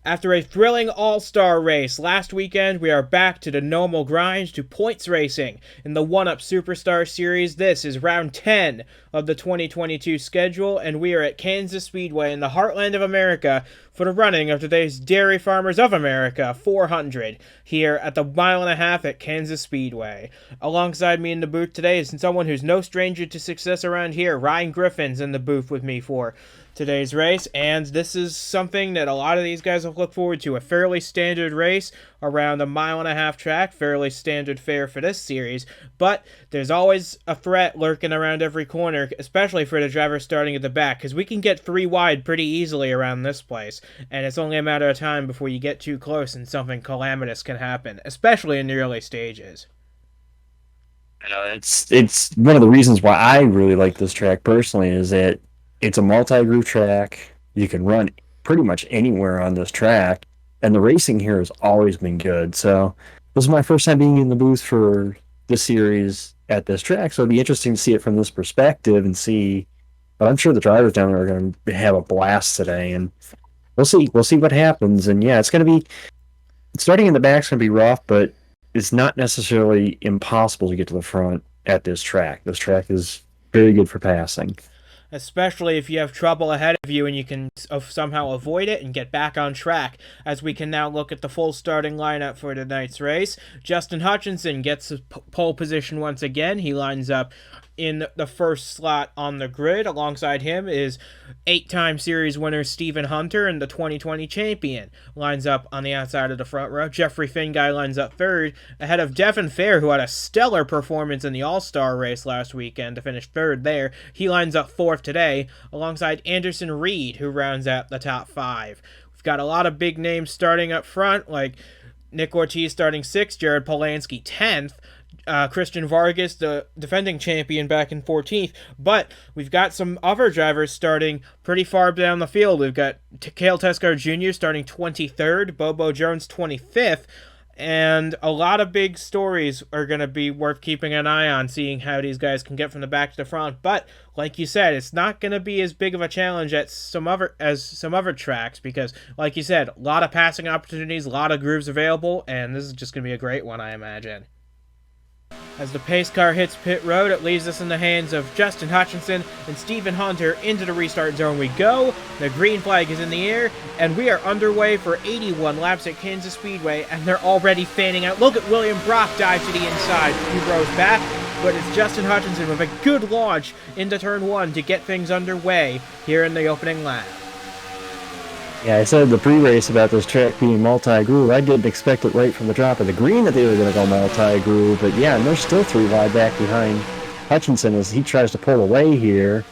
After a thrilling all-star race last weekend, we are back to the normal grind to points racing. In the 1-Up Superstar Series, this is round 10 of the 2022 schedule, and we are at Kansas Speedway in the heartland of America for the running of today's Dairy Farmers of America 400 here at the 1.5 mile at Kansas Speedway. Alongside me in the booth today is someone who's no stranger to success around here. Ryan Griffin's in the booth with me for today's race, and this is something that a lot of these guys have looked forward to. A fairly standard race around a 1.5 mile track, fairly standard fare for this series, but there's always a threat lurking around every corner, especially for the driver starting at the back, because we can get 3 wide pretty easily around this place, and it's only a matter of time before you get too close and something calamitous can happen, especially in the early stages. It's one of the reasons why I really like this track personally is that it's a multi-groove track. You can run pretty much anywhere on this track, and the racing here has always been good. So this is my first time being in the booth for this series at this track, so it'd be interesting to see it from this perspective and see. But I'm sure the drivers down there are going to have a blast today, and we'll see. We'll see what happens. And yeah, it's going to be starting in the back's going to be rough, but it's not necessarily impossible to get to the front at this track. This track is very good for passing. Especially if you have trouble ahead of you and you can somehow avoid it and get back on track, as we can now look at the full starting lineup for tonight's race. Justin Hutchinson gets pole position once again. He lines up in the first slot on the grid. Alongside him is 8-time series winner Stephen Hunter, and the 2020 champion lines up on the outside of the front row. Jeffrey Finguy lines up third, ahead of Devin Fair, who had a stellar performance in the All-Star race last weekend to finish third there. He lines up fourth today, alongside Anderson Reed, who rounds out the top 5. We've got a lot of big names starting up front, like Nick Ortiz starting 6th, Jared Polanski 10th, Christian Vargas, the defending champion, back in 14th, but we've got some other drivers starting pretty far down the field. We've got Cale Tescar Jr. starting 23rd, Bobo Jones 25th, and a lot of big stories are going to be worth keeping an eye on, seeing how these guys can get from the back to the front. But like you said, it's not going to be as big of a challenge as some other tracks, because like you said, a lot of passing opportunities, a lot of grooves available, and this is just going to be a great one, I imagine. As the pace car hits pit road, it leaves us in the hands of Justin Hutchinson and Stephen Hunter. Into the restart zone we go. The green flag is in the air, and we are underway for 81 laps at Kansas Speedway, and they're already fanning out. Look at William Brock dive to the inside. He rows back, but it's Justin Hutchinson with a good launch into turn 1 to get things underway here in the opening lap. Yeah, I said the pre-race about this track being multi-groove. I didn't expect it right from the drop of the green that they were going to go multi-groove, but yeah, and they're still 3 wide back behind Hutchinson as he tries to pull away here,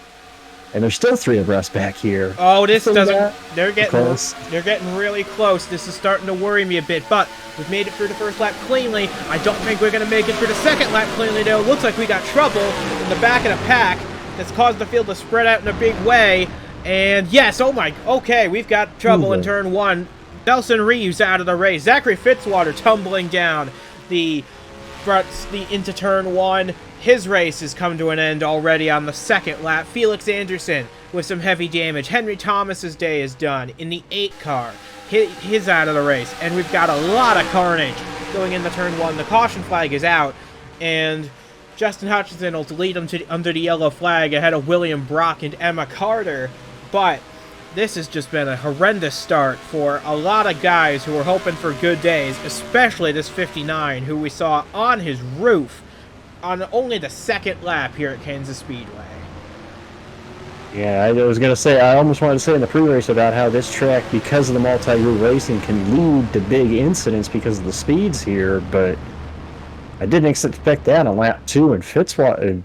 and there's still 3 abreast back here. Oh, this doesn't. They're getting really close. This is starting to worry me a bit, but we've made it through the first lap cleanly. I don't think we're going to make it through the second lap cleanly, though. Looks like we got trouble in the back of the pack that's caused the field to spread out in a big way. And yes, okay, we've got trouble in turn 1. Nelson Reeves out of the race. Zachary Fitzwater tumbling down into turn 1. His race has come to an end already on the second lap. Felix Anderson with some heavy damage. Henry Thomas's day is done in the 8 car. He's out of the race, and we've got a lot of carnage going into turn 1. The caution flag is out, and Justin Hutchinson will lead him under the yellow flag ahead of William Brock and Emma Carter. But this has just been a horrendous start for a lot of guys who were hoping for good days, especially this 59, who we saw on his roof on only the second lap here at Kansas Speedway. Yeah, I was going to say, I almost wanted to say in the pre-race about how this track, because of the multi-groove racing, can lead to big incidents because of the speeds here, but I didn't expect that on lap 2, and Fitzwater,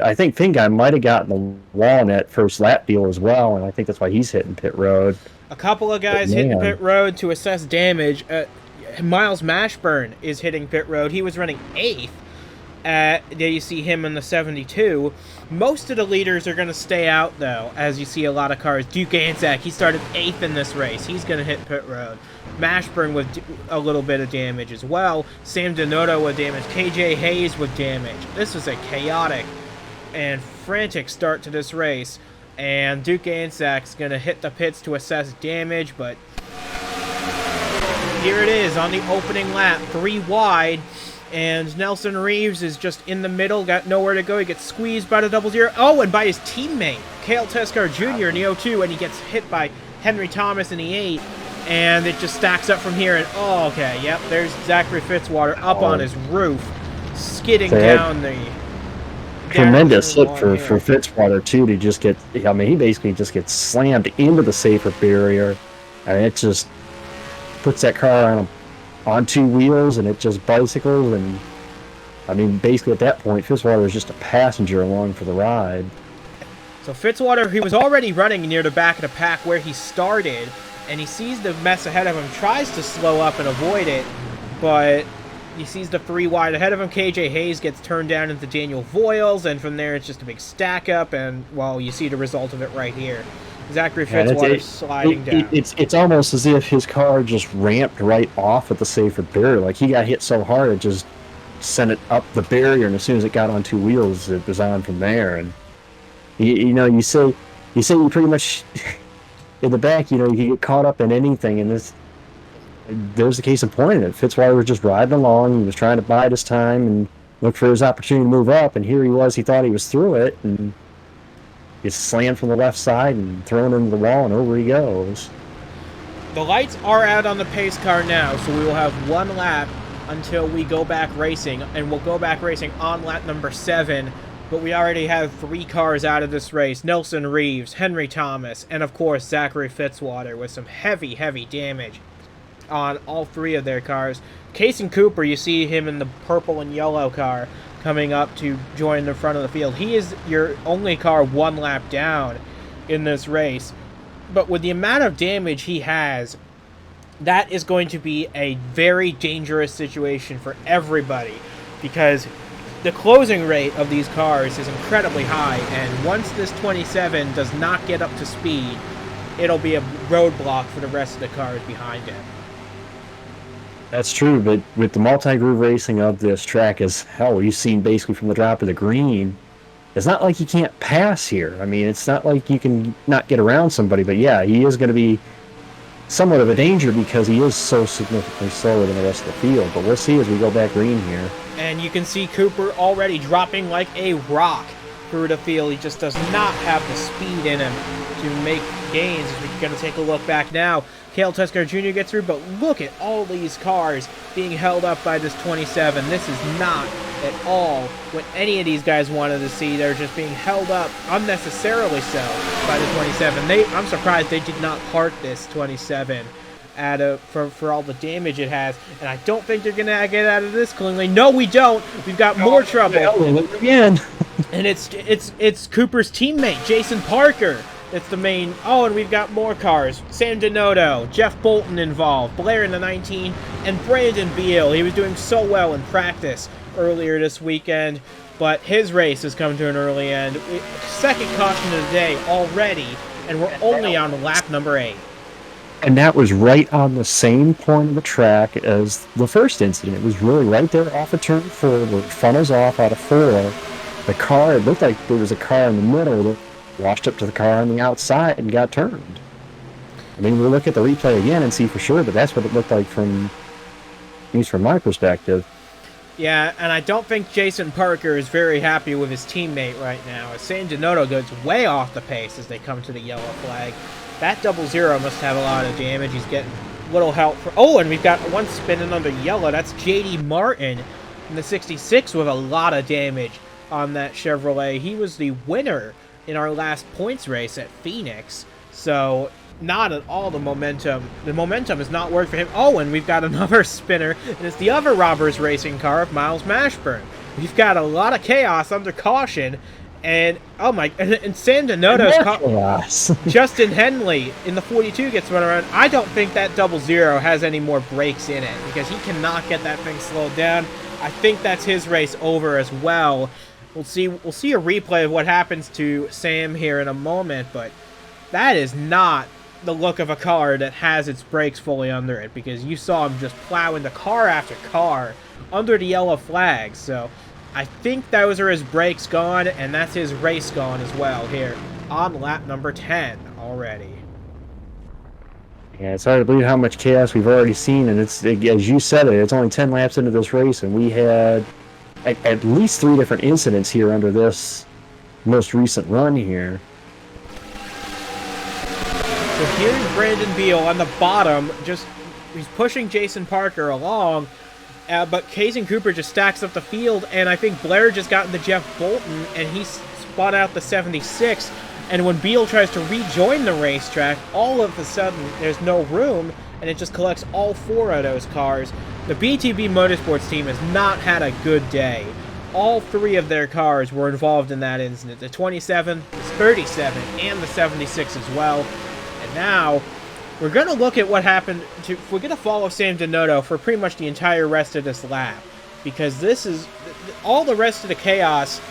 I think Finguy might have gotten the wall in that first lap deal as well, and I think that's why he's hitting pit road. A couple of guys hitting pit road to assess damage. Miles Mashburn is hitting pit road. He was running 8th. There you see him in the 72. Most of the leaders are going to stay out, though, as you see a lot of cars. Duke Anzac, he started 8th in this race. He's going to hit pit road. Mashburn with a little bit of damage as well. Sam Donato with damage. KJ Hayes with damage. This was a chaotic and frantic start to this race, and Duke Anzac's going to hit the pits to assess damage, but here it is on the opening lap, 3 wide, and Nelson Reeves is just in the middle, got nowhere to go. He gets squeezed by the 00. Oh, and by his teammate, Cale Teskar Jr. in the 02, and he gets hit by Henry Thomas in the 8, and it just stacks up from here, and oh, okay, yep, there's Zachary Fitzwater up on his roof, skidding down the... Tremendous hit for Fitzwater, too, to just get... I mean, he basically just gets slammed into the safer barrier, and it just puts that car on 2 wheels, and it just bicycles, and I mean, basically at that point, Fitzwater is just a passenger along for the ride. So Fitzwater, he was already running near the back of the pack where he started, and he sees the mess ahead of him, tries to slow up and avoid it, but he sees the 3 wide ahead of him. KJ Hayes gets turned down into Daniel Voiles, and from there it's just a big stack up, and, well, you see the result of it right here. Zachary Fitzwater sliding down. It's almost as if his car just ramped right off at the safer barrier. Like, he got hit so hard, it just sent it up the barrier, and as soon as it got on 2 wheels, it was on from there. And you say you pretty much in the back, you can get caught up in anything, and there's the case in point. Fitzwater was just riding along. He was trying to bide his time and look for his opportunity to move up, and here he was. He thought he was through it, and gets slammed from the left side and thrown into the wall, and over he goes. The lights are out on the pace car now, so we will have 1 lap until we go back racing, and we'll go back racing on lap number 7, but we already have 3 cars out of this race. Nelson Reeves, Henry Thomas, and of course Zachary Fitzwater with some heavy, heavy damage on all 3 of their cars. Kason Cooper, you see him in the purple and yellow car coming up to join the front of the field. He is your only car 1 lap down in this race. But with the amount of damage he has, that is going to be a very dangerous situation for everybody, because the closing rate of these cars is incredibly high, and once this 27 does not get up to speed, it'll be a roadblock for the rest of the cars behind it. That's true, but with the multi-groove racing of this track, as hell, you've seen basically from the drop of the green, it's not like you can't pass here. I mean, it's not like you can not get around somebody, but yeah, he is going to be somewhat of a danger because he is so significantly slower than the rest of the field. But we'll see as we go back green here. And you can see Cooper already dropping like a rock through the field. He just does not have the speed in him to make gains. We're going to take a look back now. Cale Teskar Jr. gets through, but look at all these cars being held up by this 27. This is not at all what any of these guys wanted to see. They're just being held up unnecessarily so by the 27. I'm surprised they did not park this 27 for all the damage it has, and I don't think they're gonna get out of this cleanly. No, we don't. We've got more trouble again. And it's Cooper's teammate Jason Parker. It's the main... Oh, and we've got more cars. Sam Donotto, Jeff Bolton involved, Blair in the 19, and Brandon Beal. He was doing so well in practice earlier this weekend, but his race has come to an early end. Second caution of the day already, and we're only on lap number 8. And that was right on the same point of the track as the first incident. It was really right there off of turn 4, where it funnels off out of 4. The car, it looked like there was a car in the middle that washed up to the car on the outside and got turned. I mean, we'll look at the replay again and see for sure, but that's what it looked like from, at least from my perspective. Yeah, and I don't think Jason Parker is very happy with his teammate right now, as Sam Donotto goes way off the pace as they come to the yellow flag. That 00 must have a lot of damage. He's getting little help. And we've got one spinning under yellow. That's J.D. Martin in the 66 with a lot of damage on that Chevrolet. He was the winner in our last points race at Phoenix, so not at all the momentum. The momentum is not working for him. And we've got another spinner, and it's the other Robbers Racing car of Miles Mashburn. We've got a lot of chaos under caution, and and Sam Donotto's Justin Henley in the 42 gets run around. I don't think that 00 has any more brakes in it because he cannot get that thing slowed down. I think that's his race over as well. We'll see a replay of what happens to Sam here in a moment, but that is not the look of a car that has its brakes fully under it, because you saw him just plowing the car after car under the yellow flag. So I think those are his brakes gone, and that's his race gone as well here on lap number 10 already. Yeah, it's hard to believe how much chaos we've already seen, and as you said it's only 10 laps into this race, and we had at least 3 different incidents here under this most recent run here. So here's Brandon Beal on the bottom, he's pushing Jason Parker along, but Kason Cooper just stacks up the field, and I think Blair just got into Jeff Bolton, and he spun out the 76, and when Beal tries to rejoin the racetrack, all of a sudden there's no room, and it just collects all 4 of those cars. The BTB Motorsports team has not had a good day. All 3 of their cars were involved in that incident. The 27, the 37, and the 76 as well. And now, we're going to look at what happened. We're going to follow Sam Denotto for pretty much the entire rest of this lap. Because this is, all the rest of the chaos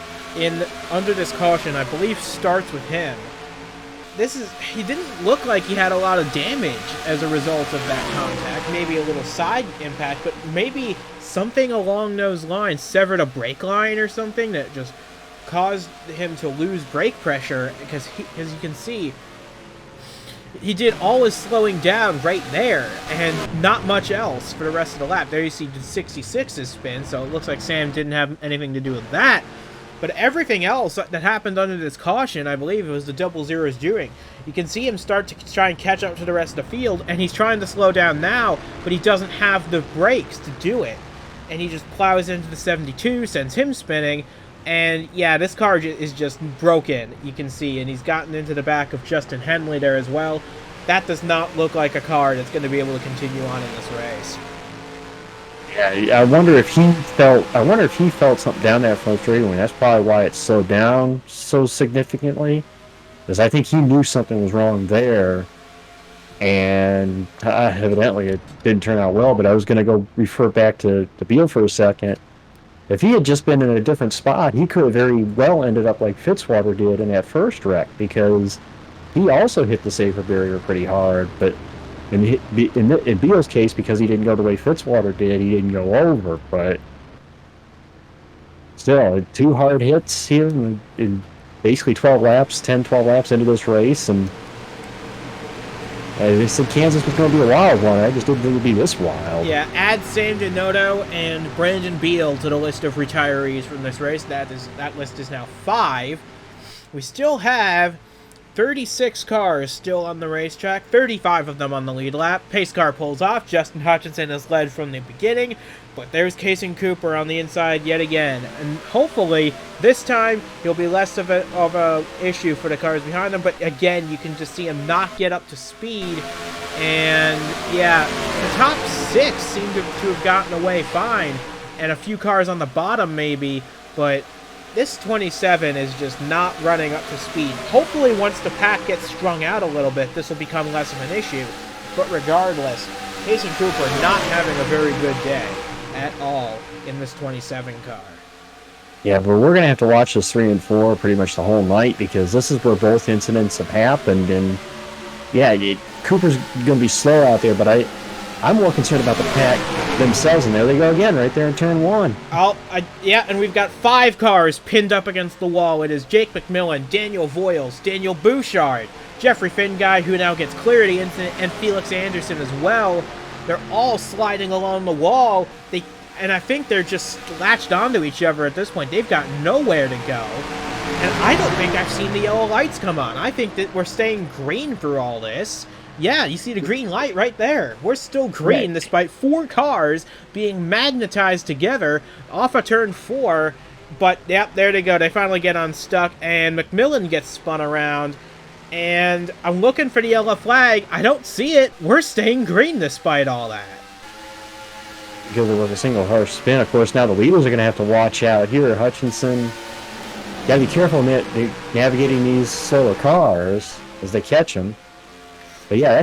under this caution, I believe, starts with him. He didn't look like he had a lot of damage as a result of that contact. Maybe a little side impact, but maybe something along those lines, severed a brake line or something that just caused him to lose brake pressure, because as you can see, he did all his slowing down right there and not much else for the rest of the lap. There you see the 66's spin, so it looks like Sam didn't have anything to do with that. But everything else that happened under this caution, I believe it was the 00's doing. You can see him start to try and catch up to the rest of the field, and he's trying to slow down now, but he doesn't have the brakes to do it. And he just plows into the 72, sends him spinning, and yeah, this car is just broken, you can see, and he's gotten into the back of Justin Henley there as well. That does not look like a car that's going to be able to continue on in this race. Yeah, I wonder if he felt something down that front straightaway. That's probably why it slowed down so significantly. Because I think he knew something was wrong there, and evidently it didn't turn out well. But I was going to go refer back to Beal for a second. If he had just been in a different spot, he could have very well ended up like Fitzwater did in that first wreck, because he also hit the safer barrier pretty hard, but in Beal's case, because he didn't go the way Fitzwater did, he didn't go over. But still, 2 hard hits here in basically 12 laps into this race. And they said Kansas was going to be a wild one. I just didn't think it would be this wild. Yeah, add Sam Denotto and Brandon Beal to the list of retirees from this race. That list is now 5. We still have 36 cars still on the racetrack, 35 of them on the lead lap. Pace car pulls off. Justin Hutchinson has led from the beginning, but there's Kason Cooper on the inside yet again. And hopefully, this time, he'll be less of a issue for the cars behind him. But again, you can just see him not get up to speed. And yeah, the top 6 seem to have gotten away fine. And a few cars on the bottom maybe, but this 27 is just not running up to speed. Hopefully, once the pack gets strung out a little bit, this will become less of an issue. But regardless, Kason Cooper not having a very good day at all in this 27 car. Yeah, but we're going to have to watch this 3 and 4 pretty much the whole night, because this is where both incidents have happened. And yeah, Cooper's going to be slow out there, but I'm more concerned about the pack themselves, and there they go again, right there in turn 1. Yeah, and we've got 5 cars pinned up against the wall. It is Jake McMillan, Daniel Voiles, Daniel Bouchard, Jeffrey Finguy, who now gets clear of the incident, and Felix Anderson as well. They're all sliding along the wall. And I think they're just latched onto each other at this point. They've got nowhere to go. And I don't think I've seen the yellow lights come on. I think that we're staying green through all this. Yeah, you see the green light right there. We're still green despite 4 cars being magnetized together off of turn 4. But, yep, there they go. They finally get unstuck, and McMillan gets spun around. And I'm looking for the yellow flag. I don't see it. We're staying green despite all that. Because it was a single harsh spin. Of course, now the leaders are going to have to watch out here. Hutchinson, got to be careful navigating these solo cars as they catch them. But yeah,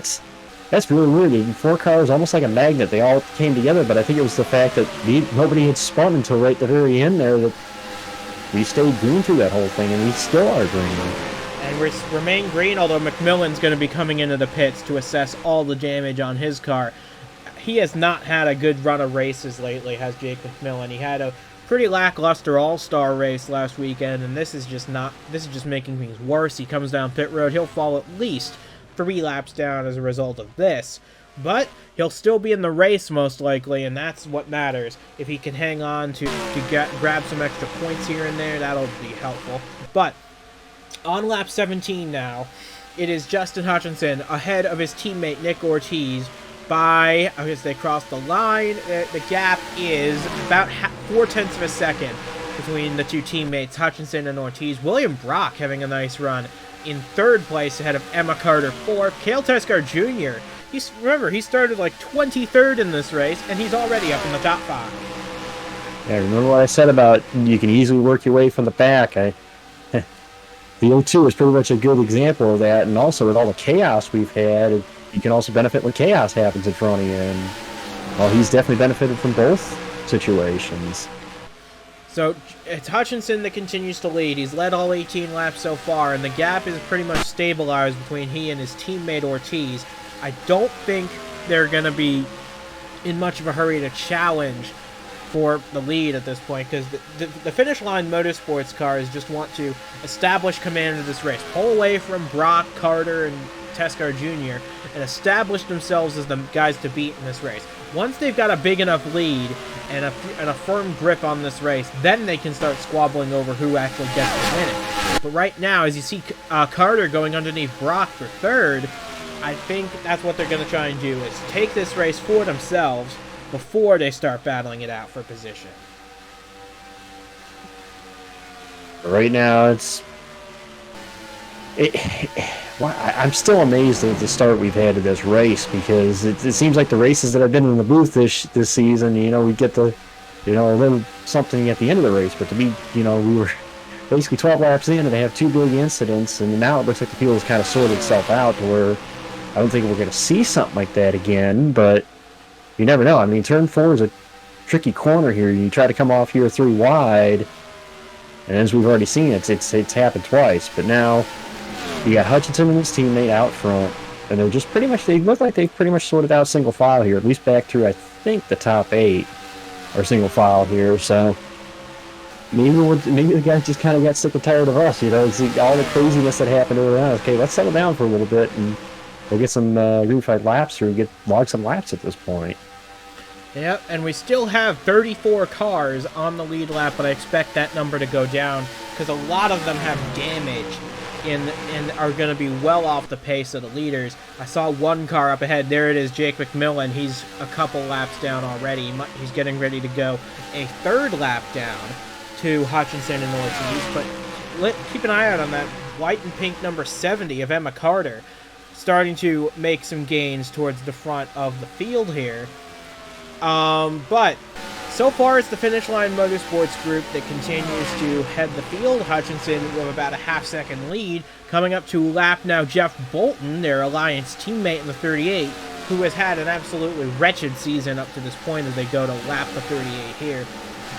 that's really weird. 4 cars, almost like a magnet. They all came together, but I think it was the fact that nobody had spun until right at the very end there that we stayed green through that whole thing, and we still are green. And we remain green, although McMillan's going to be coming into the pits to assess all the damage on his car. He has not had a good run of races lately, has Jake McMillan. He had a pretty lackluster all-star race last weekend, and this is just making things worse. He comes down pit road. He'll fall at least 3 laps down as a result of this. But he'll still be in the race most likely, and that's what matters. If he can hang on to grab some extra points here and there, that'll be helpful. But on lap 17 now, it is Justin Hutchinson ahead of his teammate Nick Ortiz by, as they cross the line, the gap is about 0.4 of a second between the two teammates, Hutchinson and Ortiz. William Brock having a nice run in 3rd place ahead of Emma Carter 4th. Cale Teskar Jr., remember, he started like 23rd in this race, and he's already up in the top 5. Yeah, remember what I said about you can easily work your way from the back? The O2 is pretty much a good example of that, and also with all the chaos we've had, you can also benefit when chaos happens in front of you, and well, he's definitely benefited from both situations. So it's Hutchinson that continues to lead. He's led all 18 laps so far, and the gap is pretty much stabilized between he and his teammate Ortiz. I don't think they're going to be in much of a hurry to challenge for the lead at this point, because the Finish Line Motorsports cars just want to establish command of this race, pull away from Brock, Carter, and Teskar Jr., and establish themselves as the guys to beat in this race. Once they've got a big enough lead and a firm grip on this race, then they can start squabbling over who actually gets to win it. But right now, as you see Carter going underneath Brock for 3rd, I think that's what they're going to try and do, is take this race for themselves before they start battling it out for position. Right now, I'm still amazed at the start we've had to this race, because it seems like the races that I've been in the booth this season, we get a little something at the end of the race, but to be, we were basically 12 laps in and they have 2 big incidents, and now it looks like the field has kind of sorted itself out to where I don't think we're going to see something like that again, but you never know. I mean, turn 4 is a tricky corner here. You try to come off here 3 wide, and as we've already seen, it's happened twice. But now you got Hutchinson and his teammate out front, and they look like they've pretty much sorted out single file here, at least back through, I think, the top 8 are single file here. So maybe the guys just kind of got sick and tired of us. It's all the craziness that happened around us. Okay, let's settle down for a little bit and we'll get some unified laps or log some laps at this point. Yep, and we still have 34 cars on the lead lap, but I expect that number to go down because a lot of them have damage and are going to be well off the pace of the leaders. I saw one car up ahead. There it is, Jake McMillan. He's a couple laps down already. He's getting ready to go a 3rd lap down to Hutchinson and Ortiz, but keep an eye out on that white and pink number 70 of Emma Carter, starting to make some gains towards the front of the field here. But so far it's the Finish Line Motorsports group that continues to head the field. Hutchinson with about a half-second lead. Coming up to lap now, Jeff Bolton, their Alliance teammate in the 38, who has had an absolutely wretched season up to this point as they go to lap the 38 here.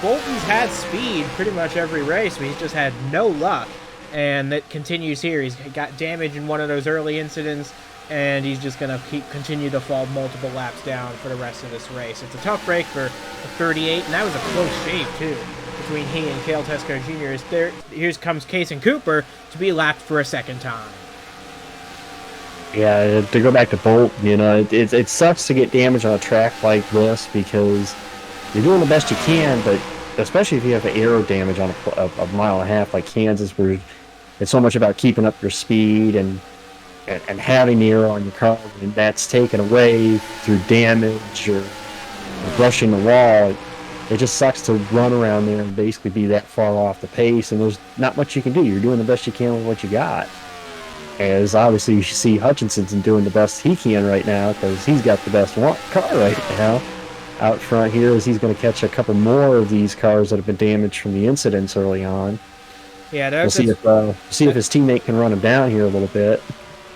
Bolton's had speed pretty much every race, but he's just had no luck. And that continues here. He's got damage in one of those early incidents, and he's just going to continue to fall multiple laps down for the rest of this race. It's a tough break for the 38, and that was a close shave, too, between he and Cale Teskar Jr. Here comes Kason Cooper to be lapped for a 2nd time. Yeah, to go back to Bolt, it sucks to get damage on a track like this because you're doing the best you can, but especially if you have aero damage on a mile and a half like Kansas, where it's so much about keeping up your speed and having the aero on your car, and that's taken away through damage or brushing the wall. It just sucks to run around there and basically be that far off the pace, and there's not much you can do. You're doing the best you can with what you got. As obviously you see Hutchinson's doing the best he can right now because he's got the best car right now out front here, as he's going to catch a couple more of these cars that have been damaged from the incidents early on. Yeah, we'll see if his teammate can run him down here a little bit.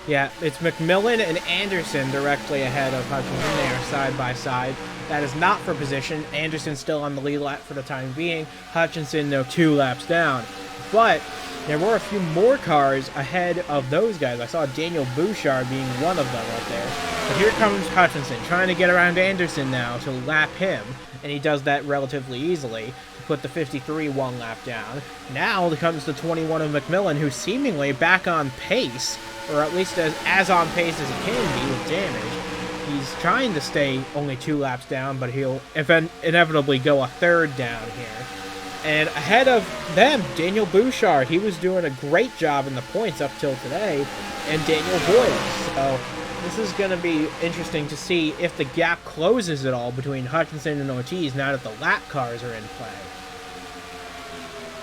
Yeah, it's McMillan and Anderson directly ahead of Hutchinson. They are side by side. That is not for position. Anderson still on the lead lap for the time being. Hutchinson, though, 2 laps down. But there were a few more cars ahead of those guys. I saw Daniel Bouchard being one of them right there. But here comes Hutchinson, trying to get around Anderson now to lap him, and he does that relatively easily. put the 53 one lap down. Now comes the 21 of McMillan, who's seemingly back on pace, or at least as on pace as he can be with damage. He's trying to stay only 2 laps down, but he'll inevitably go a third down here. And ahead of them, Daniel Bouchard. He was doing a great job in the points up till today, and Daniel Boyle. So this is going to be interesting to see if the gap closes at all between Hutchinson and Ortiz now that the lap cars are in play.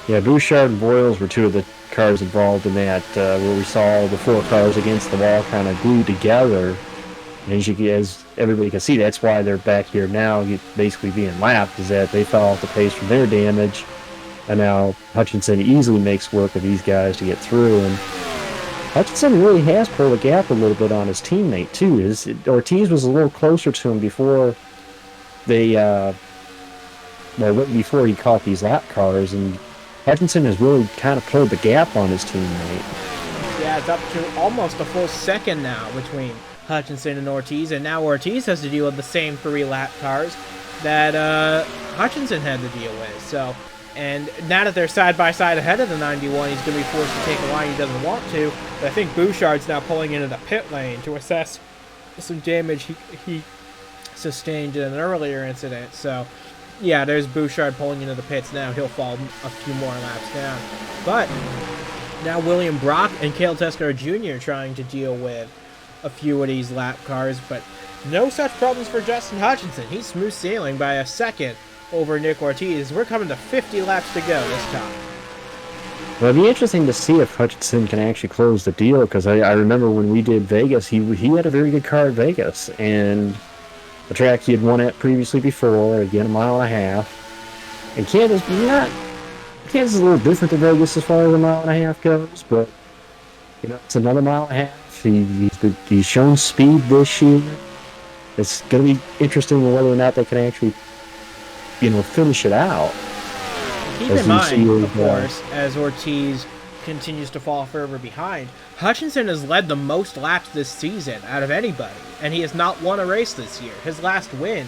Yeah, Bouchard and Boyles were 2 of the cars involved in that, where we saw the 4 cars against the wall kind of glued together. And as everybody can see, that's why they're back here now, basically being lapped, is that they fell off the pace from their damage. And now Hutchinson easily makes work of these guys to get through. And Hutchinson really has pulled a gap a little bit on his teammate, too. Ortiz was a little closer to him before before he caught these lap cars. And Hutchinson has really kind of pulled the gap on his teammate. Yeah, it's up to almost a full second now between Hutchinson and Ortiz, and now Ortiz has to deal with the same 3 lap cars that Hutchinson had to deal with. So, and now that they're side by side ahead of the 91, he's going to be forced to take a line he doesn't want to. But I think Bouchard's now pulling into the pit lane to assess some damage he sustained in an earlier incident. So, yeah, there's Bouchard pulling into the pits now. He'll fall a few more laps down. But now William Brock and Cale Teskar Jr. trying to deal with a few of these lap cars, but no such problems for Justin Hutchinson. He's smooth sailing by a second over Nick Ortiz. We're coming to 50 laps to go this time. Well, it'll be interesting to see if Hutchinson can actually close the deal, because I remember when we did Vegas, he had a very good car at Vegas, and the track he had won at previously before, again, 1.5 miles. And Kansas is a little different than Vegas as far as 1.5 miles goes, but it's another 1.5 miles. He's shown speed this year. It's going to be interesting whether or not they can actually, finish it out. Keep in mind, of course, as Ortiz continues to fall further behind, Hutchinson has led the most laps this season out of anybody, and he has not won a race this year. His last win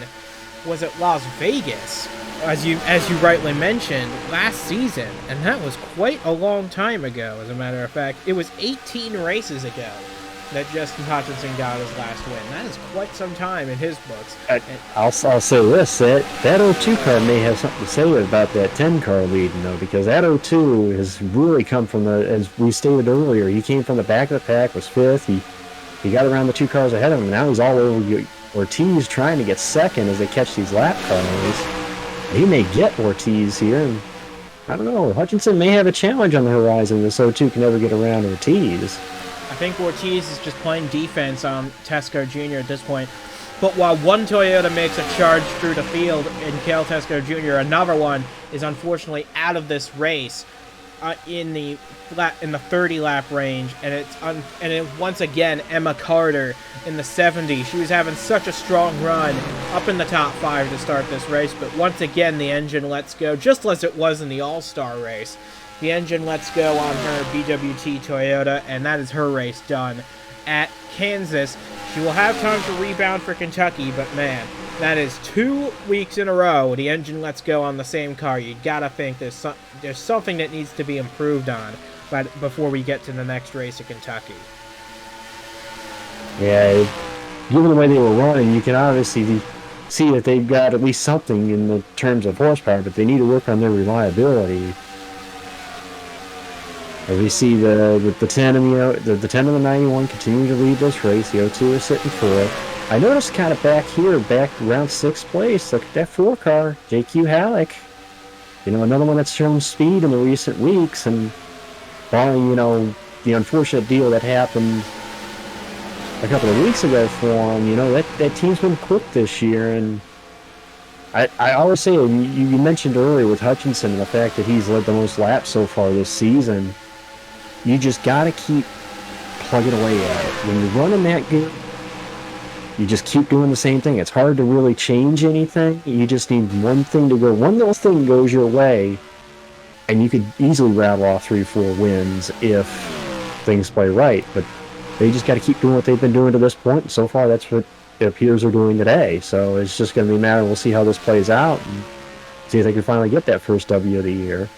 was at Las Vegas, as you rightly mentioned, last season, and that was quite a long time ago, as a matter of fact. It was 18 races ago that Justin Hutchinson got his last win. That is quite some time in his books. I'll say this, that 02 car may have something to say about that 10 car lead, because that 02 has really come from as we stated earlier, he came from the back of the pack, was 5th, he got around the 2 cars ahead of him, and now he's all over Ortiz trying to get second as they catch these lap cars. He may get Ortiz here, and I don't know, Hutchinson may have a challenge on the horizon. This 02 can never get around Ortiz. I think Ortiz is just playing defense on Teskar Jr. at this point. But while one Toyota makes a charge through the field in Cale Teskar Jr., another one is unfortunately out of this race in the 30-lap range, and once again Emma Carter in the 70. She was having such a strong run up in the top 5 to start this race, but once again the engine lets go, just as it was in the All-Star race. The engine lets go on her BWT Toyota, and that is her race done at Kansas. She will have time to rebound for Kentucky, but man, that is 2 weeks in a row the engine lets go on the same car. You gotta think there's something that needs to be improved on before we get to the next race at Kentucky. Yeah, given the way they were running, you can obviously see that they've got at least something in the terms of horsepower, but they need to work on their reliability. As we see the 10 and the 10 and the 91 continue to lead this race. The 02 is sitting 4th. I noticed kind of back around 6th place. Look at that 4 car, JQ Halleck. Another one that's shown speed in the recent weeks, and following the unfortunate deal that happened a couple of weeks ago for him. That team's been quick this year, and I always say, you mentioned earlier with Hutchinson and the fact that he's led the most laps so far this season. You just got to keep plugging away at it. When you're running that good, you just keep doing the same thing. It's hard to really change anything. You just need one little thing goes your way, and you could easily rattle off 3-4 wins if things play right. But they just got to keep doing what they've been doing to this point. And so far, that's what it appears they're doing today. So it's just going to be a matter. We'll see how this plays out. And see if they can finally get that first W of the year.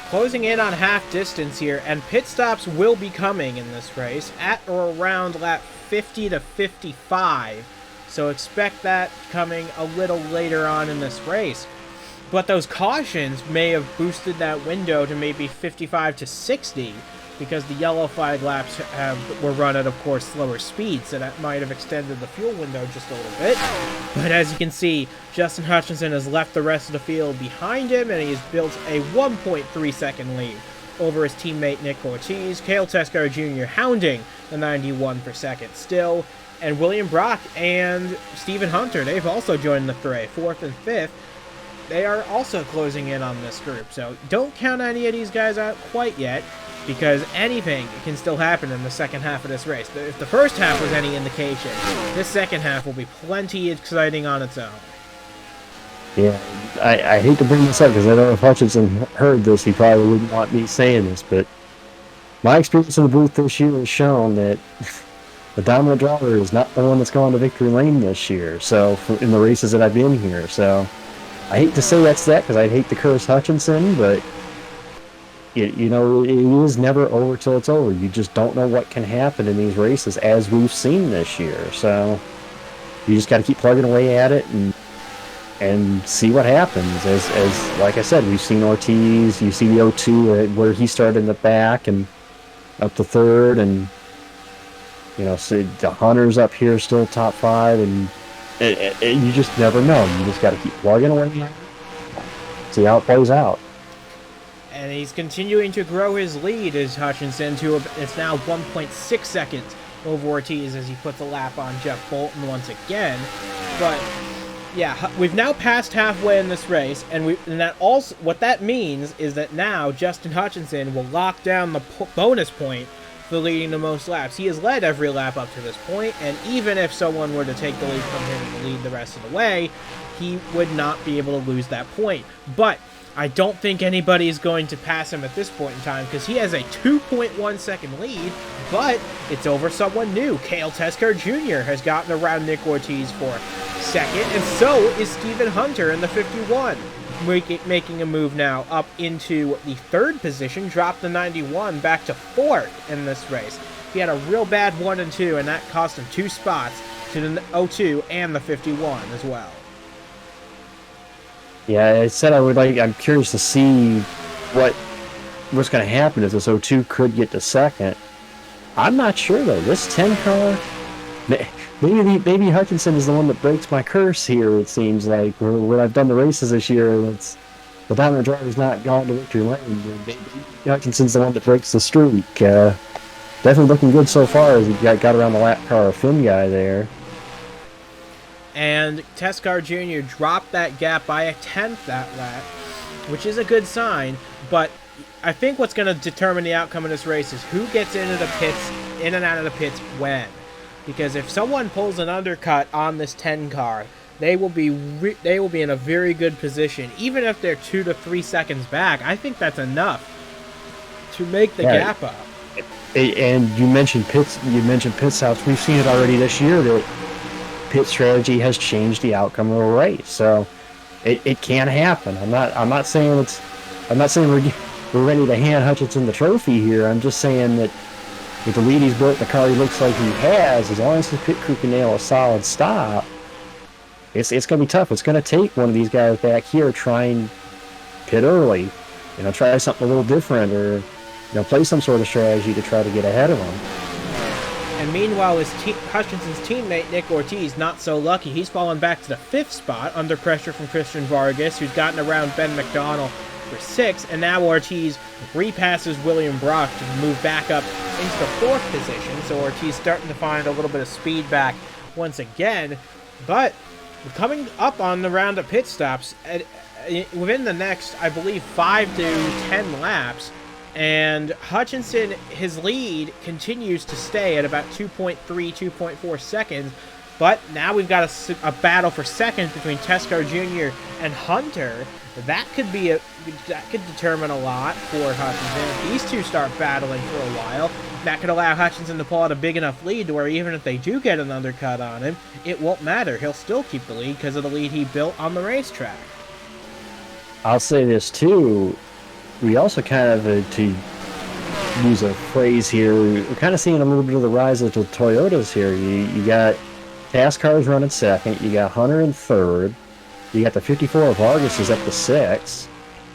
Closing in on half distance here, and pit stops will be coming in this race at or around lap 50 to 55. So expect that coming a little later on in this race. But those cautions may have boosted that window to maybe 55 to 60 because the yellow flag laps were run at, of course, slower speeds, so that might have extended the fuel window just a little bit. But as you can see, Justin Hutchinson has left the rest of the field behind him, and he has built a 1.3 second lead over his teammate Nick Ortiz. Cale Tescar Jr. hounding the 91 per second still, and William Brock and Stephen Hunter, they've also joined the fray, 4th and 5th. They are also closing in on this group, so don't count any of these guys out quite yet, because anything can still happen in the second half of this race. If the first half was any indication, this second half will be plenty exciting on its own. Yeah, I hate to bring this up because I know if Hutchinson heard this, he probably wouldn't want me saying this, but my experience in the booth this year has shown that the dominant driver is not the one that's gone to victory lane this year, so in the races that I've been here. So I hate to say that's that because I'd hate to curse Hutchinson, but it is never over till it's over. You just don't know what can happen in these races, as we've seen this year. So you just got to keep plugging away at it and see what happens. As like I said, we've seen Ortiz. You see the O2 where he started in the back and up to third, and so the Hunter's up here still top 5, and you just never know. You just got to keep plugging away at it, see how it plays out. And he's continuing to grow his lead as Hutchinson it's now 1.6 seconds over Ortiz as he puts a lap on Jeff Bolton once again. But yeah, we've now passed halfway in this race, and that also what that means is that now Justin Hutchinson will lock down the bonus point for leading the most laps. He has led every lap up to this point, and even if someone were to take the lead from him and lead the rest of the way, he would not be able to lose that point. But I don't think anybody is going to pass him at this point in time because he has a 2.1 second lead, but it's over someone new. Cale Tescar Jr. has gotten around Nick Ortiz for second, and so is Stephen Hunter in the 51, making a move now up into the 3rd position, dropped the 91 back to 4th in this race. He had a real bad 1 and 2, and that cost him 2 spots to the 02 and the 51 as well. Yeah, I said I'm curious to see what's going to happen if this 02 could get to second. I'm not sure though. This 10 car, maybe Hutchinson is the one that breaks my curse here. It seems like when I've done the races this year, the dominant driver's not gone to victory lane. Maybe Hutchinson's the one that breaks the streak. Definitely looking good so far as he got around the lap car Finn guy there. And Tescar Jr. dropped that gap by a 10th that lap, which is a good sign, but I think what's going to determine the outcome of this race is who gets in and out of the pits when. Because if someone pulls an undercut on this 10 car, they will be in a very good position. Even if they're 2 to 3 seconds back, I think that's enough to make the gap up. And you mentioned pits. You mentioned pit stops. We've seen it already this year that pit strategy has changed the outcome of a race. So it can happen. I'm not saying we're ready to hand Hutchinson the trophy here. I'm just saying that with the lead he's built, the car he looks like he has, as long as the pit crew can nail a solid stop, it's going to be tough. It's going to take one of these guys back here trying pit early, try something a little different, or play some sort of strategy to try to get ahead of him. And meanwhile, Hutchinson's teammate Nick Ortiz, not so lucky. He's fallen back to the 5th spot under pressure from Christian Vargas, who's gotten around Ben McDonald for 6th, and now Ortiz repasses William Brock to move back up into the 4th position. So Ortiz starting to find a little bit of speed back once again, but coming up on the round of pit stops within the next, I believe, 5 to 10 laps. And Hutchinson, his lead continues to stay at about 2.3, 2.4 seconds. But now we've got a battle for second between Tescar Jr. and Hunter. That could determine a lot for Hutchinson. If these two start battling for a while, that could allow Hutchinson to pull out a big enough lead to where even if they do get an undercut on him, it won't matter. He'll still keep the lead because of the lead he built on the racetrack. I'll say this too. We also kind of, to use a phrase here, we're kind of seeing a little bit of the rise of the Toyotas here. You got Task Cars running second. You got Hunter in third. You got the 54 Vargas is up to sixth.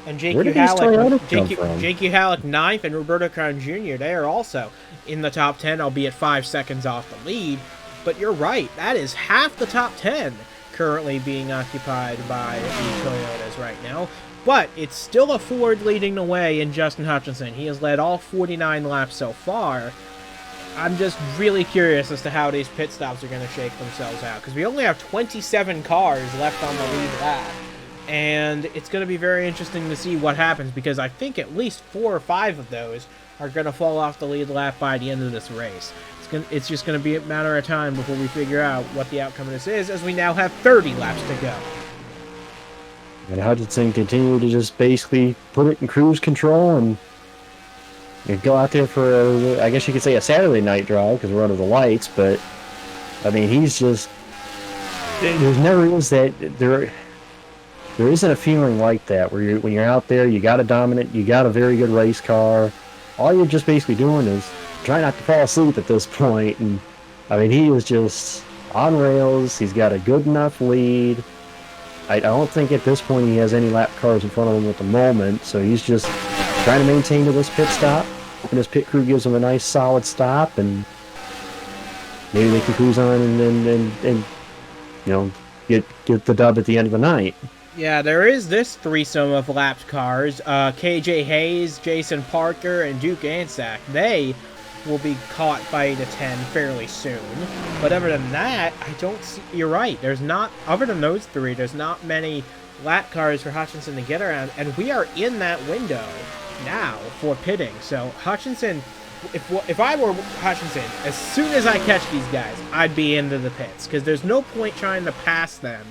And Where did these Toyotas come from? J.Q. Halleck ninth, and Roberto Crown Jr. They are also in the top 10, albeit 5 seconds off the lead. But you're right, that is half the top 10 currently being occupied by the Toyotas right now. But it's still a Ford leading the way in Justin Hutchinson. He has led all 49 laps so far. I'm just really curious as to how these pit stops are going to shake themselves out, because we only have 27 cars left on the lead lap. And it's going to be very interesting to see what happens, because I think at least 4 or 5 of those are going to fall off the lead lap by the end of this race. It's just going to be a matter of time before we figure out what the outcome of this is, as we now have 30 laps to go. And Hutchinson continued to just basically put it in cruise control and go out there for, I guess you could say, a Saturday night drive, because we're under the lights. But I mean, he's just, there's never is that there isn't a feeling like that where when you're out there, you got a dominant, you got a very good race car. All you're just basically doing is try not to fall asleep at this point. And I mean, he is just on rails. He's got a good enough lead. I don't think at this point he has any lap cars in front of him at the moment, so he's just trying to maintain to this pit stop. And his pit crew gives him a nice solid stop, and maybe they can cruise on and get the dub at the end of the night. Yeah, there is this threesome of lapped cars. KJ Hayes, Jason Parker, and Duke Ansack. They will be caught by the 10 fairly soon. But other than that, I don't see... You're right. There's not... Other than those three, there's not many lap cars for Hutchinson to get around. And we are in that window now for pitting. So Hutchinson... If I were Hutchinson, as soon as I catch these guys, I'd be into the pits. Because there's no point trying to pass them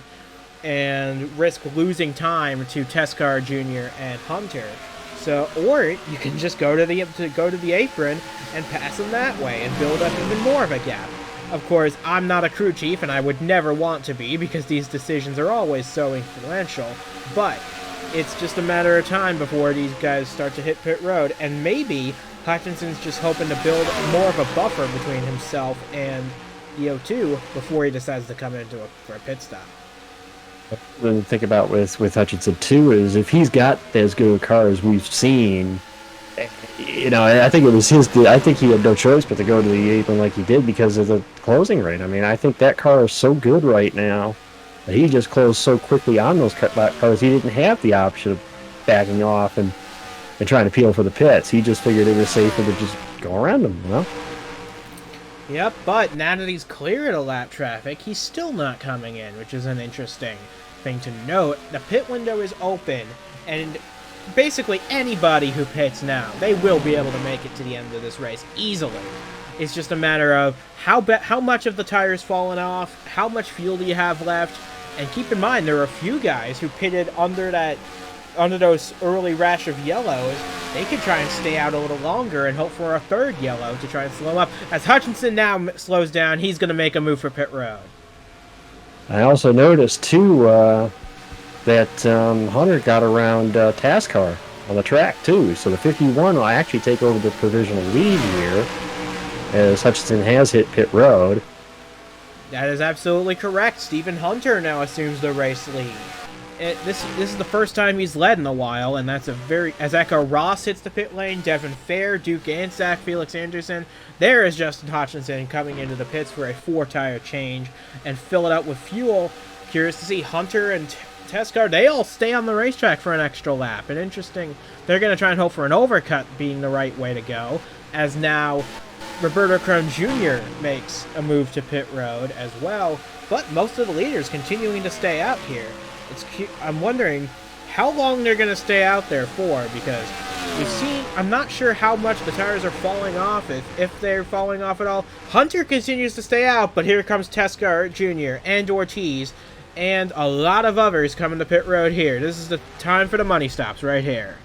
and risk losing time to Teskar Jr. and Hunter. So, or you can just go to the apron and pass them that way and build up even more of a gap. Of course, I'm not a crew chief, and I would never want to be, because these decisions are always so influential. But it's just a matter of time before these guys start to hit pit road, and maybe Hutchinson's just hoping to build more of a buffer between himself and the O2 before he decides to come into for a pit stop. The think about with Hutchinson too is if he's got as good a car as we've seen, I think it was I think he had no choice but to go to the apron like he did because of the closing rate. I mean, I think that car is so good right now that he just closed so quickly on those cutback cars. He didn't have the option of backing off and trying to peel for the pits. He just figured it was safer to just go around them, Yep, but now that he's clear of the lap traffic, he's still not coming in, which is an interesting thing to note. The pit window is open, and basically anybody who pits now, they will be able to make it to the end of this race easily. It's just a matter of how much of the tire's fallen off, how much fuel do you have left, and keep in mind there are a few guys who pitted under those early rash of yellows. They could try and stay out a little longer and hope for a third yellow to try and slow up. As Hutchinson now slows down, he's going to make a move for pit road. I also noticed, too, that Hunter got around Taskar on the track, too. So the 51 will actually take over the provisional lead here, as Hutchinson has hit pit road. That is absolutely correct. Stephen Hunter now assumes the race lead. This is the first time he's led in a while, and that's as Echo Ross hits the pit lane, Devin Fair, Duke Ansack, Felix Anderson. There is Justin Hutchinson coming into the pits for a 4-tire change and fill it up with fuel. Curious to see Hunter and Teskar, they all stay on the racetrack for an extra lap. And interesting, they're going to try and hope for an overcut being the right way to go, as now Roberto Crown Jr. makes a move to pit road as well, but most of the leaders continuing to stay out here. I'm wondering how long they're going to stay out there for, because we've seen, I'm not sure how much the tires are falling off, if they're falling off at all. Hunter continues to stay out, but here comes Teskar Jr. and Ortiz and a lot of others coming to pit road here. This is the time for the money stops right here.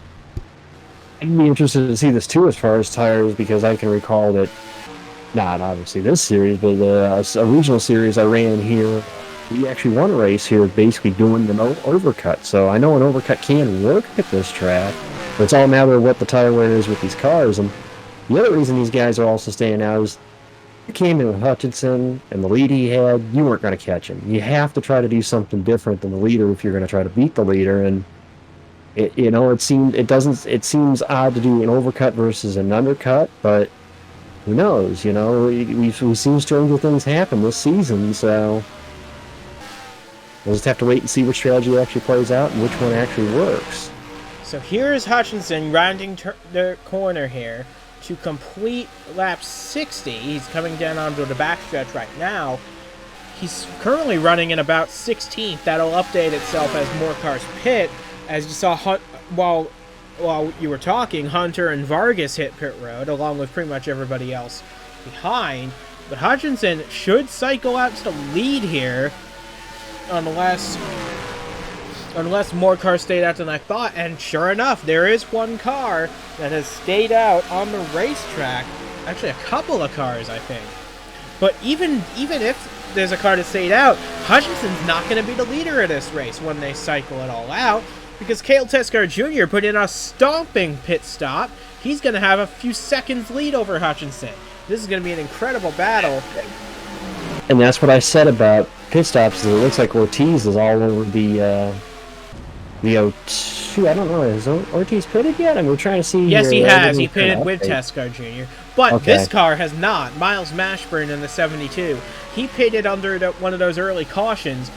I'd be interested to see this too as far as tires, because I can recall that, not obviously this series, but a regional series I ran here he actually won a race here basically doing an overcut. So I know an overcut can work at this track, but it's all a matter of what the tire wear is with these cars. And the other reason these guys are also staying out is you came in with Hutchinson and the lead he had, you weren't going to catch him. You have to try to do something different than the leader if you're going to try to beat the leader. And it seems odd to do an overcut versus an undercut, but who knows? We've seen stranger things happen this season, so we'll just have to wait and see which strategy actually plays out and which one actually works. So here's Hutchinson rounding the corner here to complete lap 60. He's coming down onto the backstretch right now. He's currently running in about 16th. That'll update itself as more cars pit. As you saw, while you were talking, Hunter and Vargas hit pit road, along with pretty much everybody else behind. But Hutchinson should cycle out to the lead here, unless more cars stayed out than I thought. And sure enough, there is one car that has stayed out on the racetrack. Actually, a couple of cars, I think. But even if there's a car that stayed out, Hutchinson's not going to be the leader of this race when they cycle it all out, because Cale Teskar Jr. put in a stomping pit stop. He's going to have a few seconds lead over Hutchinson. This is going to be an incredible battle. And that's what I said about pit stops. It looks like Ortiz is all over the O2. I don't know. Has Ortiz pitted yet? We're trying to see. Yes, he here. has. He pitted with Teskar Jr. But Okay. this car has not. Miles Mashburn in the 72. He pitted under one of those early cautions,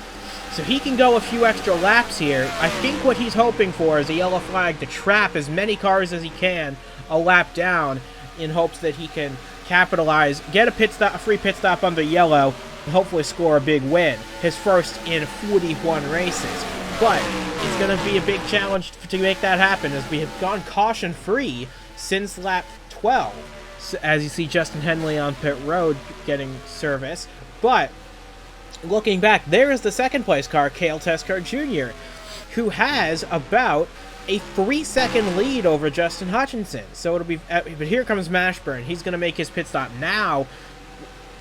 so he can go a few extra laps here. I think what he's hoping for is a yellow flag to trap as many cars as he can a lap down, in hopes that he can capitalize, get a free pit stop under yellow, and hopefully score a big win. His first in 41 races. But it's going to be a big challenge to make that happen, as we have gone caution-free since lap 12. So, as you see Justin Henley on pit road getting service. But looking back, there is the second place car, Cale Teskar Jr., who has about a 3-second lead over Justin Hutchinson. So it'll be, but here comes Mashburn. He's going to make his pit stop now.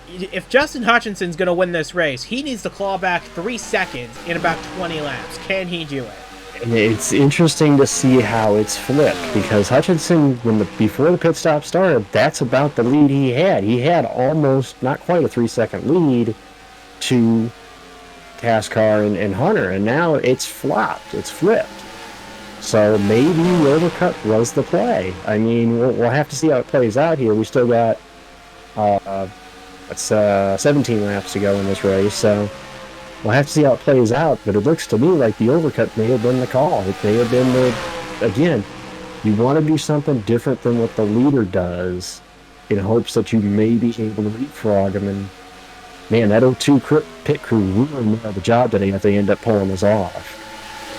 If Justin Hutchinson's going to win this race, he needs to claw back 3 seconds in about 20 laps. Can he do it? It's interesting to see how it's flipped, because Hutchinson, before the pit stop started, that's about the lead he had. He had almost, not quite a 3-second lead to Teskar and Hunter, and now it's flopped. It's flipped. So maybe overcut was the play. We'll have to see how it plays out here. We still got 17 laps to go in this race, so we'll have to see how it plays out. But it looks to me like the overcut may have been the call. It may have been again, you want to do something different than what the leader does, in hopes that you may be able to leapfrog him. And man, that O2 pit crew ruined the job today if they end up pulling this off.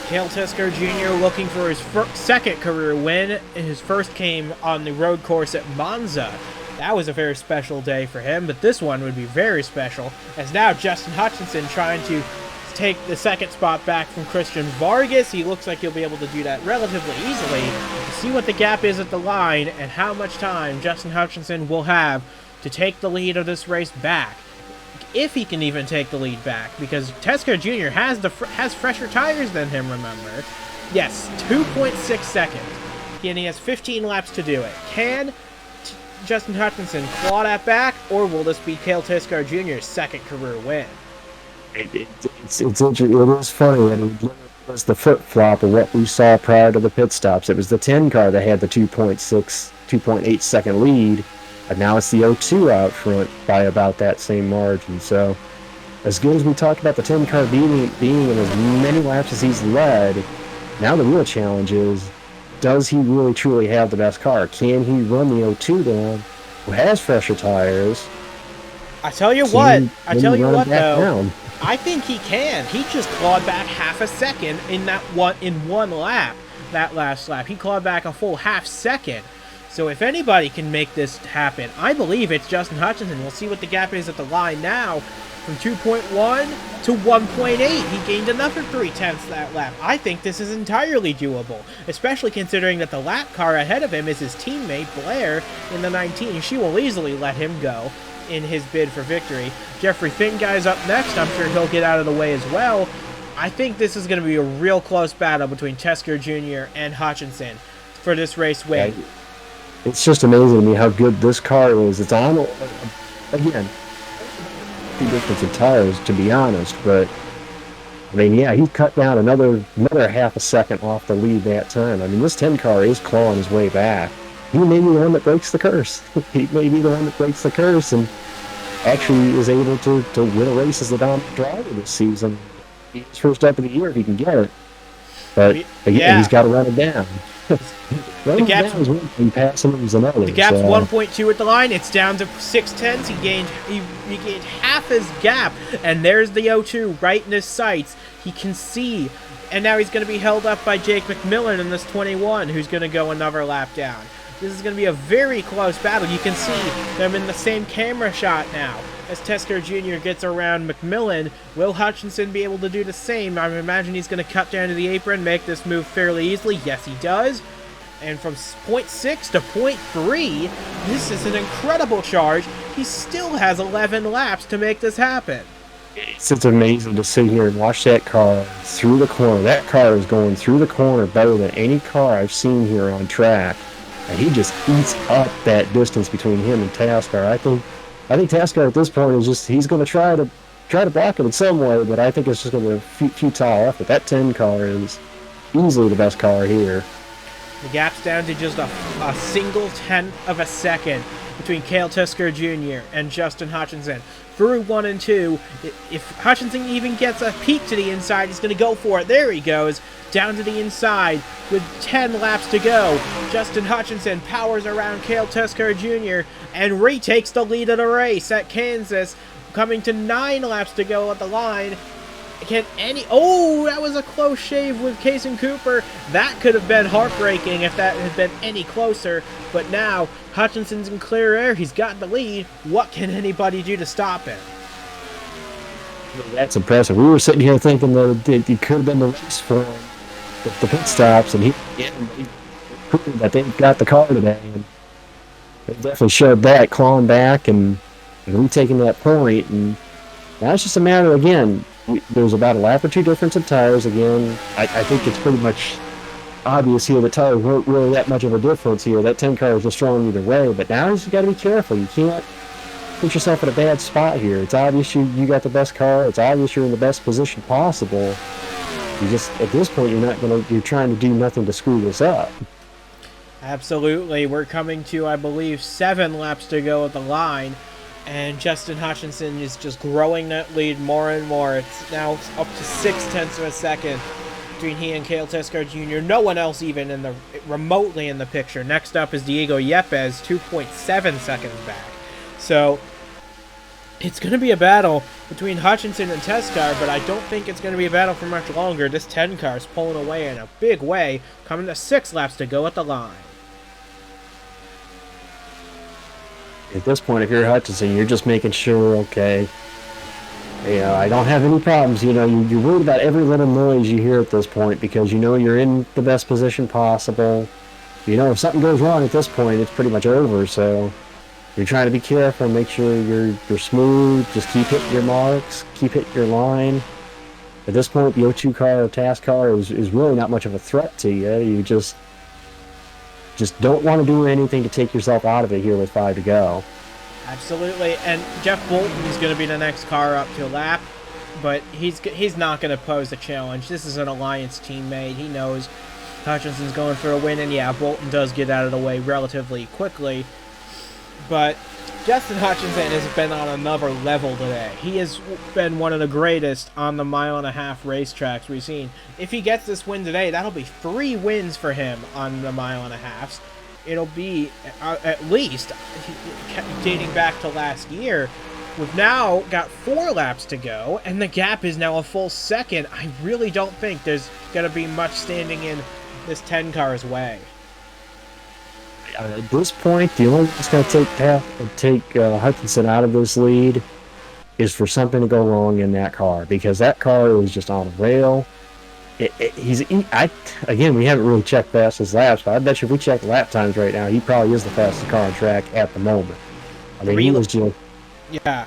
Cale Teskar Jr. looking for his second career win. His first came on the road course at Monza. That was a very special day for him, but this one would be very special, as now Justin Hutchinson trying to take the second spot back from Christian Vargas. He looks like he'll be able to do that relatively easily. See what the gap is at the line and how much time Justin Hutchinson will have to take the lead of this race back. If he can even take the lead back, because Teskar Jr. has fresher tires than him, remember. Yes, 2.6 seconds. And he has 15 laps to do it. Can Justin Hutchinson claw that back, or will this be Cale Teskar Jr.'s second career win? It's interesting. It was funny that it was the flip-flop of what we saw prior to the pit stops. It was the 10 car that had the 2.8 second lead, and now it's the O2 out front by about that same margin. So as good as we talked about the 10 car being in as many laps as he's led, now the real challenge is, does he really truly have the best car? Can he run the O2 down, who has fresher tires? I tell you what, though, I think he can. He just clawed back half a second in one lap, that last lap. He clawed back a full half second. So if anybody can make this happen, I believe it's Justin Hutchinson. We'll see what the gap is at the line now. From 2.1 to 1.8, he gained another 0.3 that lap. I think this is entirely doable, especially considering that the lap car ahead of him is his teammate, Blair, in the 19. She will easily let him go in his bid for victory. Jeffrey Finkeye's up next. I'm sure he'll get out of the way as well. I think this is going to be a real close battle between Tesker Jr. and Hutchinson for this race win. Yeah, it's just amazing to me how good this car is. It's on, again, the difference in tires, to be honest, but I mean, yeah, he cut down another half a second off the lead that time. I mean, this 10 car is clawing his way back. He may be the one that breaks the curse. He may be the one that breaks the curse and actually is able to win a race as the dominant driver this season. His first up of the year if he can get it. But again, he's got to run it down. The gap's 1.2 at the line. It's down to 6/10. He gained half his gap, and there's the O2 right in his sights. He can see, and now he's going to be held up by Jake McMillan in this 21, who's going to go another lap down. This is going to be a very close battle. You can see them in the same camera shot now. As Tesker Jr. gets around McMillan, will Hutchinson be able to do the same? I imagine he's going to cut down to the apron, make this move fairly easily. Yes, he does. And from 0.6 to 0.3, this is an incredible charge. He still has 11 laps to make this happen. It's amazing to sit here and watch that car through the corner. That car is going through the corner better than any car I've seen here on track. And he just eats up that distance between him and Tasker. I think Tasker at this point is just—he's going to try to block it in some way, but I think it's just going to be a futile effort. That 10 car is easily the best car here. The gap's down to just a single tenth of a second between Cale Tesker Jr. and Justin Hutchinson. Through 1 and 2, if Hutchinson even gets a peek to the inside, he's going to go for it. There he goes, down to the inside with 10 laps to go. Justin Hutchinson powers around Cale Tesker Jr. and retakes the lead of the race at Kansas, coming to 9 laps to go at the line. Oh, that was a close shave with Kaysen Cooper. That could have been heartbreaking if that had been any closer. But now, Hutchinson's in clear air. He's got the lead. What can anybody do to stop him? That's impressive. We were sitting here thinking that it could have been the race for him with the pit stops, and he proved that they got the car today. And they definitely showed that, clawing back and retaking that point. And now it's just a matter, again, there's about a lap or two difference in tires. Again, I think it's pretty much obvious here the tires weren't really that much of a difference here. That 10 car is just strong either way, but now you just got to be careful. You can't put yourself in a bad spot here. It's obvious you got the best car. It's obvious you're in the best position possible. You just, at this point, you're trying to do nothing to screw this up. Absolutely. We're coming to, I believe, 7 laps to go at the line. And Justin Hutchinson is just growing that lead more and more. It's now up to 0.6 of a second between he and Cale Tesker Jr. No one else even remotely in the picture. Next up is Diego Yepes, 2.7 seconds back. So it's going to be a battle between Hutchinson and Tesker, but I don't think it's going to be a battle for much longer. This 10 car is pulling away in a big way, coming to 6 laps to go at the line. At this point, if you're Hutchinson, you're just making sure, okay, I don't have any problems. You're worried about every little noise you hear at this point because you're in the best position possible. If something goes wrong at this point, it's pretty much over. So you're trying to be careful, make sure you're smooth, just keep hitting your marks, keep hitting your line. At this point, the O2 car or task car is really not much of a threat to you. You just don't want to do anything to take yourself out of it here with 5 to go. Absolutely, and Jeff Bolton is going to be the next car up to lap, but he's not going to pose a challenge. This is an Alliance teammate. He knows Hutchinson's going for a win, and yeah, Bolton does get out of the way relatively quickly, but Justin Hutchinson has been on another level today. He has been one of the greatest on the 1.5 mile racetracks we've seen. If he gets this win today, that'll be 3 wins for him on the 1.5 miles. It'll be at least dating back to last year. We've now got 4 laps to go, and the gap is now a full second. I really don't think there's going to be much standing in this 10 car's way. At this point, the only thing that's going to take Hutchinson out of this lead is for something to go wrong in that car, because that car is just on a rail. Again, we haven't really checked fastest laps, but I bet you if we check lap times right now, he probably is the fastest car on track at the moment. I mean, he was just Yeah.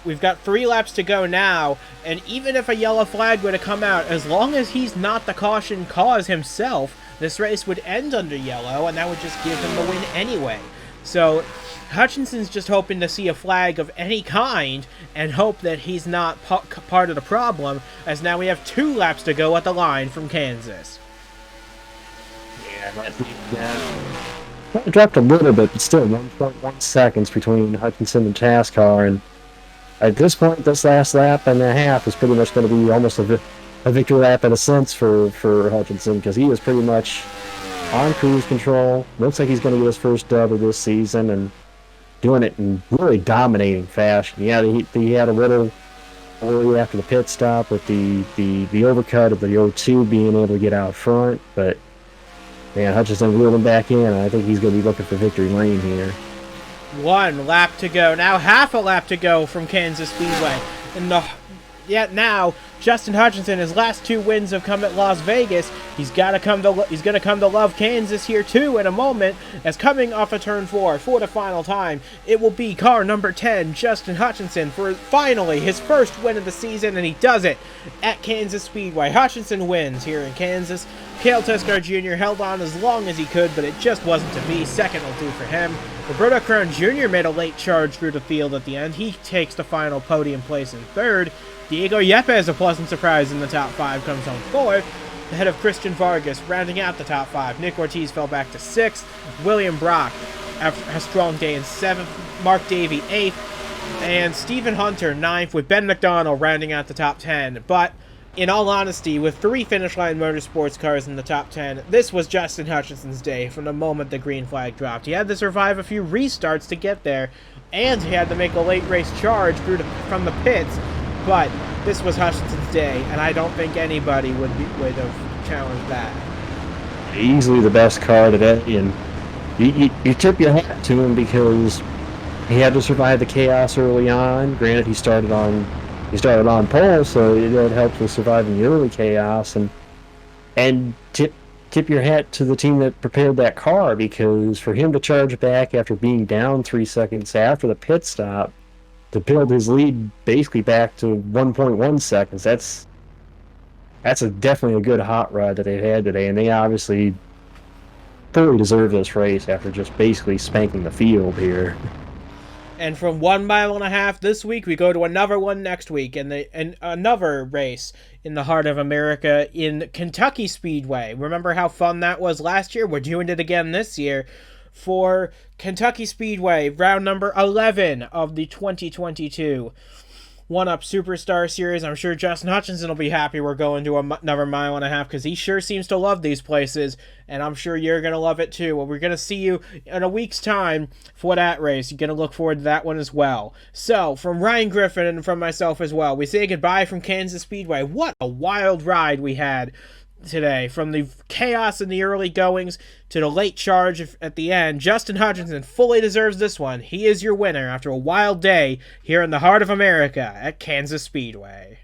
We've got 3 laps to go now, and even if a yellow flag were to come out, as long as he's not the caution cause himself, this race would end under yellow, and that would just give him the win anyway. So Hutchinson's just hoping to see a flag of any kind and hope that he's not part of the problem, as now we have 2 laps to go at the line from Kansas. Yeah, it dropped a little bit, but still 1.1 seconds between Hutchinson and Taskar, and at this point, this last lap and a half is pretty much going to be almost a victory lap in a sense for Hutchinson, because he was pretty much on cruise control. Looks like he's going to get his first dub of this season and doing it in really dominating fashion. Yeah, he had a little early after the pit stop with the overcut of the 0-2 being able to get out front, but man, Hutchinson wheeled him back in, and I think he's going to be looking for victory lane here. 1 lap to go. Now half a lap to go from Kansas Speedway. Yet now, Justin Hutchinson, his last 2 wins have come at Las Vegas. He's gonna come to love Kansas here too in a moment. As coming off of turn 4 for the final time, it will be car number 10, Justin Hutchinson, for finally his first win of the season, and he does it at Kansas Speedway. Hutchinson wins here in Kansas. Cale Tuscar Jr. held on as long as he could, but it just wasn't to be. Second will do for him. Roberto Crown Jr. made a late charge through the field at the end. He takes the final podium place in 3rd. Diego Yepes, a pleasant surprise in the top 5, comes home 4th, ahead of Christian Vargas, rounding out the top 5. Nick Ortiz fell back to 6th. William Brock, after a strong day, in 7th. Mark Davey, 8th. And Stephen Hunter, 9th, with Ben McDonald rounding out the top 10. But in all honesty, with 3 Finish Line Motorsports cars in the top 10, this was Justin Hutchinson's day from the moment the green flag dropped. He had to survive a few restarts to get there, and he had to make a late race charge from the pits. But this was Hutchinson's day, and I don't think anybody would have challenged that. Easily the best car today, and you tip your hat to him because he had to survive the chaos early on. Granted, he started on pole, so it helped with surviving the early chaos, and tip your hat to the team that prepared that car, because for him to charge back after being down 3 seconds after the pit stop to build his lead basically back to 1.1 seconds, that's definitely a good hot rod that they've had today, and they obviously fully deserve this race after just basically spanking the field here. And from 1.5 miles this week, we go to another one next week, and another race in the heart of America in Kentucky Speedway. Remember how fun that was last year? We're doing it again this year for Kentucky Speedway, round number 11 of the 2022 1UP Superstar Series. I'm sure Justin Hutchinson will be happy we're going to another 1.5 miles, because he sure seems to love these places, and I'm sure you're going to love it too. Well, we're going to see you in a week's time for that race. You're going to look forward to that one as well. So, from Ryan Griffin and from myself as well, we say goodbye from Kansas Speedway. What a wild ride we had today, from the chaos in the early goings to the late charge at the end. Justin Hutchinson fully deserves this one. He is your winner after a wild day here in the heart of America at Kansas Speedway.